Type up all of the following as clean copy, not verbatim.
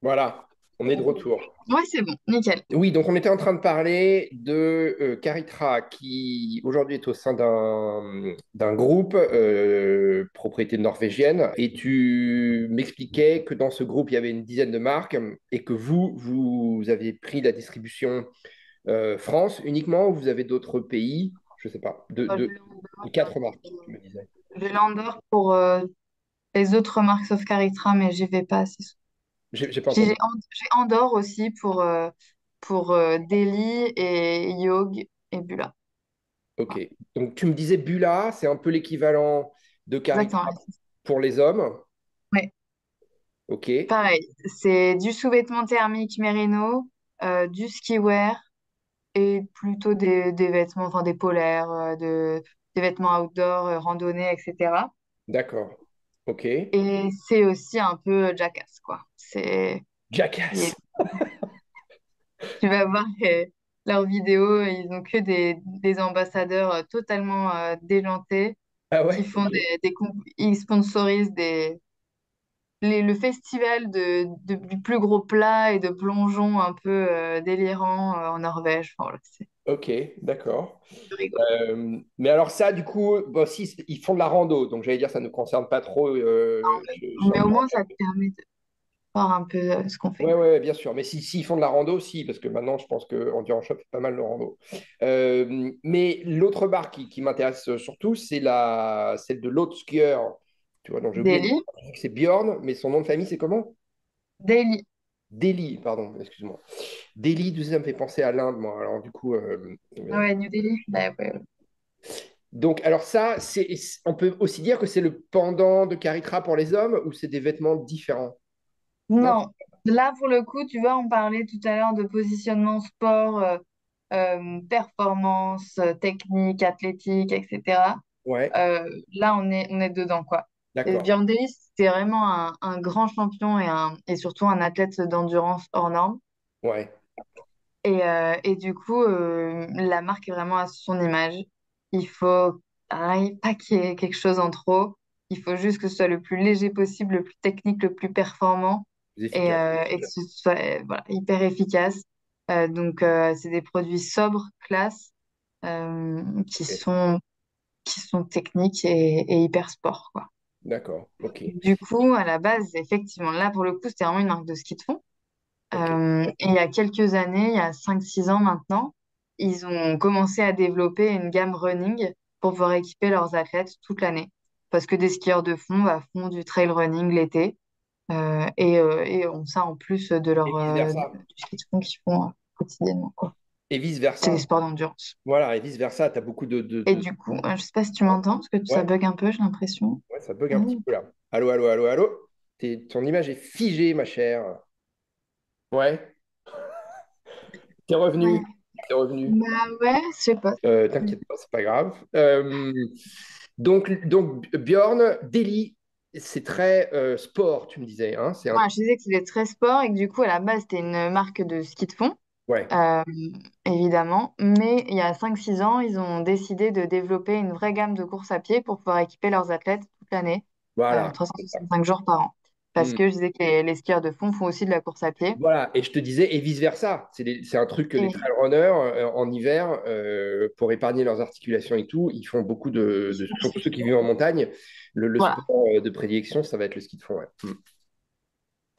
Voilà, on est de retour. Ouais, c'est bon, nickel. Oui, donc on était en train de parler de Caritra qui aujourd'hui est au sein d'un groupe propriété norvégienne et tu m'expliquais que dans ce groupe il y avait une dizaine de marques et que vous avez pris la distribution France uniquement ou vous avez d'autres pays, je sais pas, Je l'ai en de dehors, quatre marques, tu me disais. je l'ai en dehors pour les autres marques sauf Caritra, mais j'y vais pas assez souvent. J'ai pas entendu. J'ai Andorre aussi pour Delhi et Yog et Bula. Ok. Donc tu me disais Bula, c'est un peu l'équivalent de Caritra Exactement. pour les hommes. Ouais, Ok. pareil. C'est du sous-vêtement thermique Merino, du ski-wear et plutôt des vêtements, enfin des polaires, des vêtements outdoor, randonnée, etc. D'accord. Ok. Et c'est aussi un peu Jackass, quoi. Jackass. Tu vas voir leurs vidéos, ils ont que des ambassadeurs totalement déjantés Ah qui ouais, font ok. ils sponsorisent le festival du plus gros plat et de plongeon un peu délirant en Norvège. Enfin, voilà, c'est Ok, d'accord. rigolo. Mais alors ça, du coup, bon, si, ils font de la rando, donc j'allais dire ça ne concerne pas trop Mais au moins, ça te permet de voir un peu ce qu'on fait. Ouais, ouais, bien sûr. Mais si, ils font de la rando, si, parce que maintenant, je pense que Endurance Shop fait pas mal de rando. Mais l'autre marque qui m'intéresse surtout, c'est celle de l'autre skieur. Tu vois, donc j'ai oublié, Daily, c'est Bjorn, mais son nom de famille, c'est comment? daily. Deli, pardon, excuse-moi. Delhi, tu sais, ça me fait penser à l'Inde, moi. Alors, du coup, Ouais, New Delhi. Bah, ouais, ouais. donc, alors ça, on peut aussi dire que c'est le pendant de Caritra pour les hommes ou c'est des vêtements différents? Non? Non, là pour le coup, tu vois, on parlait tout à l'heure de positionnement sport, performance, technique, athlétique, etc. Ouais, Là, on est dedans, quoi. Et d'accord. Björn Davis, c'est vraiment un grand champion et surtout un athlète d'endurance hors norme. Ouais, Et du coup, la marque est vraiment à son image. Il faut pareil, pas qu'il y ait quelque chose en trop. Il faut juste que ce soit le plus léger possible, le plus technique, le plus performant plus efficace. et que ce soit voilà, hyper efficace. C'est des produits sobres, classe, Ok, qui sont techniques et hyper sport, quoi. d'accord. Ok, Du coup, à la base, effectivement, là, pour le coup, c'était vraiment une marque de ski de fond. ok. Et il y a quelques années, il y a 5 6 ans maintenant, ils ont commencé à développer une gamme running pour pouvoir équiper leurs athlètes toute l'année. Parce que des skieurs de fond font du trail running l'été et ont ça en plus de Et du vice-versa. ski de fond qu'ils font quotidiennement, quoi. Et C'est des vice-versa. sports d'endurance. Voilà, et vice-versa, tu as beaucoup Et du coup, je sais pas si tu m'entends, parce que ça Ouais, bug un peu, j'ai l'impression. ouais, ça bug un petit Oh. peu là. Allô, allô, allô, allô? Ton image est figée, ma chère. Ouais, t'es Ouais. revenu. T'es revenu. Bah ouais, je sais pas. T'inquiète pas, c'est pas grave. Donc Bjorn, Delhi, c'est très sport, tu me disais, hein? Ouais, je disais que c'était très sport et que du coup, à la base, c'était une marque de ski de fond. Ouais, euh, évidemment. Mais il y a 5 6 ans, ils ont décidé de développer une vraie gamme de courses à pied pour pouvoir équiper leurs athlètes toute l'année, voilà. 365 jours par an. Parce Hmm. que je disais que les skieurs de fond font aussi de la course à pied. Voilà, et je te disais, et vice-versa. C'est un truc que les Et trail runners, en hiver, pour épargner leurs articulations et tout, ils font beaucoup ils font surtout aussi. ceux qui vivent en montagne, le Voilà. sport de prédilection, ça va être le ski de fond. Ouais. Hmm.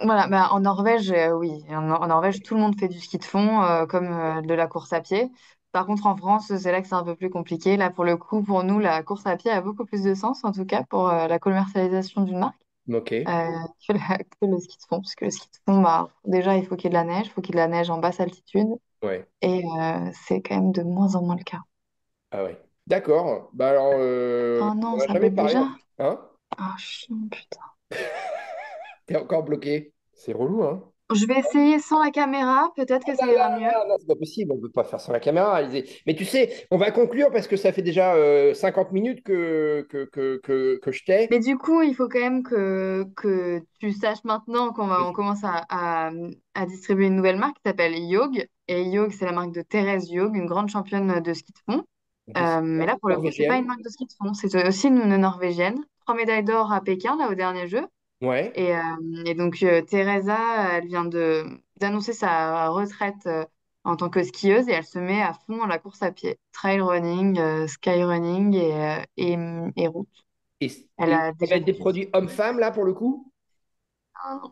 Voilà, bah, en Norvège, oui. En Norvège, tout le monde fait du ski de fond, comme de la course à pied. Par contre, en France, c'est là que c'est un peu plus compliqué. Là, pour le coup, pour nous, la course à pied a beaucoup plus de sens, en tout cas, pour la commercialisation d'une marque. Ok, Que le ski de fond. Parce que le ski de fond, bah, déjà, il faut qu'il y ait de la neige, il faut qu'il y ait de la neige en basse altitude. ouais. Et c'est quand même de moins en moins le cas. Ah ouais. D'accord. Bah alors, Oh on non, n'a ça jamais bug parlé. déjà? Hein? Ah, chiant, putain. T'es encore bloqué. C'est relou, hein? Je vais essayer sans la caméra, peut-être que ça ira mieux. Ah non, c'est pas possible, on ne peut pas faire sans la caméra, Alizé. Mais tu sais, on va conclure parce que ça fait déjà 50 minutes que je t'ai. Mais du coup, il faut quand même que tu saches maintenant on commence à distribuer une nouvelle marque qui s'appelle Yog. Et Yog, c'est la marque de Thérèse Yog, une grande championne de ski de fond. Mais là, pour le coup, c'est pas une Norvégienne. marque de ski de fond, c'est aussi une Norvégienne. 3 médailles d'or à Pékin, là, au dernier jeu. Ouais. Et donc, Teresa, elle vient d'annoncer sa retraite en tant que skieuse et elle se met à fond dans la course à pied. Trail running, sky running et route. Et, Elle et a ça va déjà être des fait produits hommes-femmes, là, pour le coup?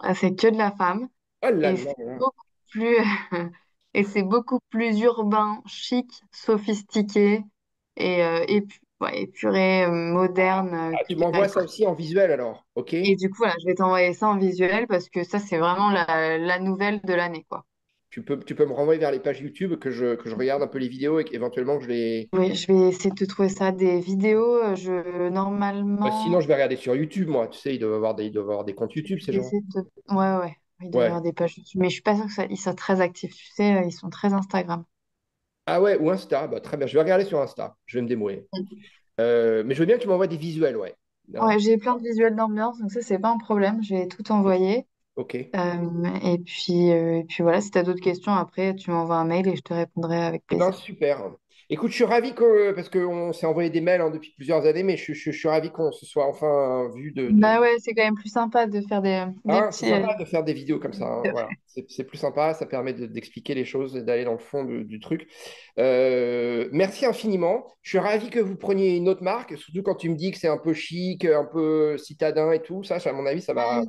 elle fait que de la femme. Oh là Et là c'est là. beaucoup plus, et c'est beaucoup plus urbain, chic, sophistiqué ouais, épuré, moderne Ah, que tu m'envoies ça Caricra. aussi en visuel, alors, ok? Et du coup, voilà, je vais t'envoyer ça en visuel parce que ça, c'est vraiment la nouvelle de l'année, quoi. Tu peux me renvoyer vers les pages YouTube que je regarde un peu les vidéos et qu'éventuellement que je les. Oui, je vais essayer de te trouver ça, des vidéos. Sinon, Normalement, je vais regarder sur YouTube, moi. Tu sais, ils doivent avoir des comptes YouTube, je ces vais gens. essayer de te... Ouais, ouais, il doit y avoir Ouais. des pages YouTube, mais je suis pas sûre ils soient très actifs. Tu sais, ils sont très Instagram. Ah ouais, ou Insta. Bah, très bien. Je vais regarder sur Insta. Je vais me débrouiller. Mais je veux bien que tu m'envoies des visuels, ouais. Hein. Ouais, j'ai plein de visuels d'ambiance, donc ça, c'est pas un problème. Je vais tout envoyer. Ok. Et puis voilà, si tu as d'autres questions, après, tu m'envoies un mail et je te répondrai avec Eh ben, plaisir. super. Écoute, je suis ravi parce qu'on s'est envoyé des mails hein, depuis plusieurs années, mais je suis ravi qu'on se soit enfin vu Bah ouais, c'est quand même plus sympa de faire des Hein, c'est petits... sympa de faire des vidéos comme ça. Hein, voilà. C'est plus sympa, ça permet d'expliquer les choses et d'aller dans le fond du truc. Merci infiniment. Je suis ravi que vous preniez une autre marque, surtout quand tu me dis que c'est un peu chic, un peu citadin et tout. Ça, à mon avis, ça va.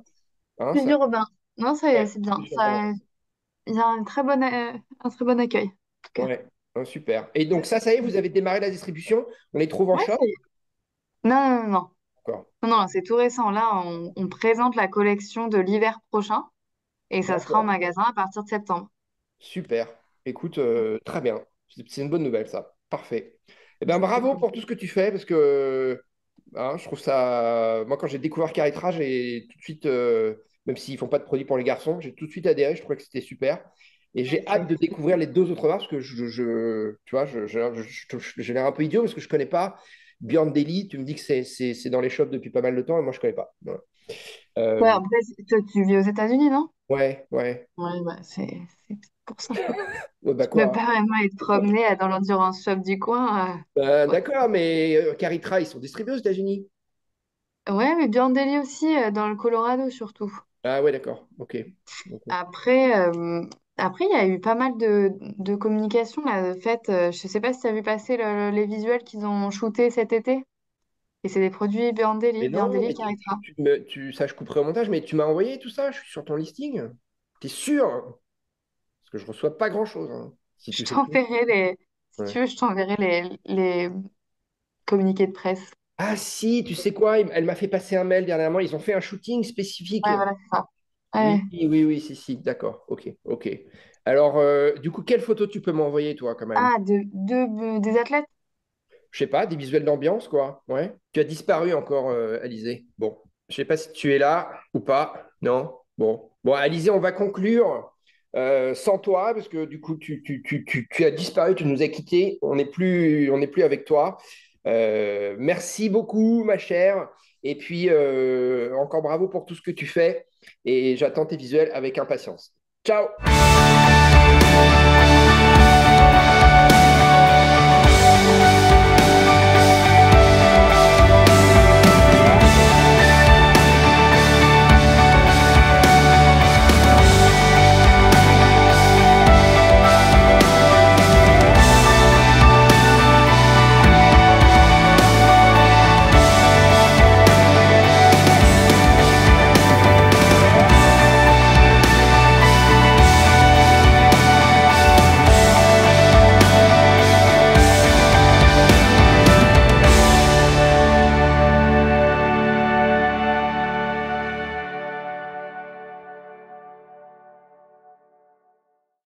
Hein, Plus ça, urbain. Non, ouais, c'est bien. plus urbain. Ça, il y a un très bon accueil, en tout cas. Ouais, hein, super. Et donc, ça y est, vous avez démarré la distribution. On les trouve en Ouais, shop? ça y est. Non, non, non, non. D'accord. Non, non, c'est tout récent. Là, on présente la collection de l'hiver prochain et ça sera en D'accord. magasin à partir de septembre. Super. Écoute, très bien. C'est une bonne nouvelle, ça. Parfait. Eh Donc bien, ça, c'est bravo cool. pour tout ce que tu fais, parce que hein, je trouve ça. Moi, quand j'ai découvert Caritra, j'ai tout de suite, même s'ils font pas de produits pour les garçons, j'ai tout de suite adhéré. Je trouvais que c'était super. Et Ouais, j'ai hâte de découvrir les deux autres marques, parce que tu vois, j'ai l'air un peu idiot, parce que je connais pas Beyond Daily. Tu me dis que c'est dans les shops depuis pas mal de temps, et moi, je connais pas. Voilà. Ouais, Euh, après, toi, tu vis aux États-Unis, non? ouais, ouais. Ouais, bah, c'est pour ça. Ouais, bah Tu peux quoi? pas vraiment être promené dans l'endurance shop du coin. Ouais. D'accord, mais Caritra, ils sont distribués aux États-Unis. Ouais, mais Biondelli aussi, dans le Colorado surtout. Ah ouais, d'accord. Ok. Ok. Après, il y a eu pas mal de communication là, de fait. Je sais pas si tu as vu passer les visuels qu'ils ont shootés cet été. Et c'est des produits Mais Biondelli, non, Biondelli mais Caritra. ça, je couperai au montage, mais tu m'as envoyé tout ça, je suis sur ton listing. T'es sûr? Parce que je reçois pas grand-chose, hein, si Je tu fais tout. t'enverrai si Ouais. tu veux, je t'enverrai les communiqués de presse. Ah si, tu sais quoi? Elle m'a fait passer un mail dernièrement. Ils ont fait un shooting spécifique. Ouais, voilà, c'est ça. Ouais. Oui, oui, oui, si, si, d'accord. Ok, ok. Alors, du coup, quelle photo tu peux m'envoyer, toi, quand même? Ah, des athlètes? Je sais pas, des visuels d'ambiance, quoi. Ouais. Tu as disparu encore, Alizé. Bon, je sais pas si tu es là ou pas. Non? Bon. Bon, Alizé, on va conclure sans toi, parce que du coup, tu as disparu, tu nous as quittés. On n'est plus avec toi. Merci beaucoup, ma chère. Et puis, encore bravo pour tout ce que tu fais. Et j'attends tes visuels avec impatience. Ciao!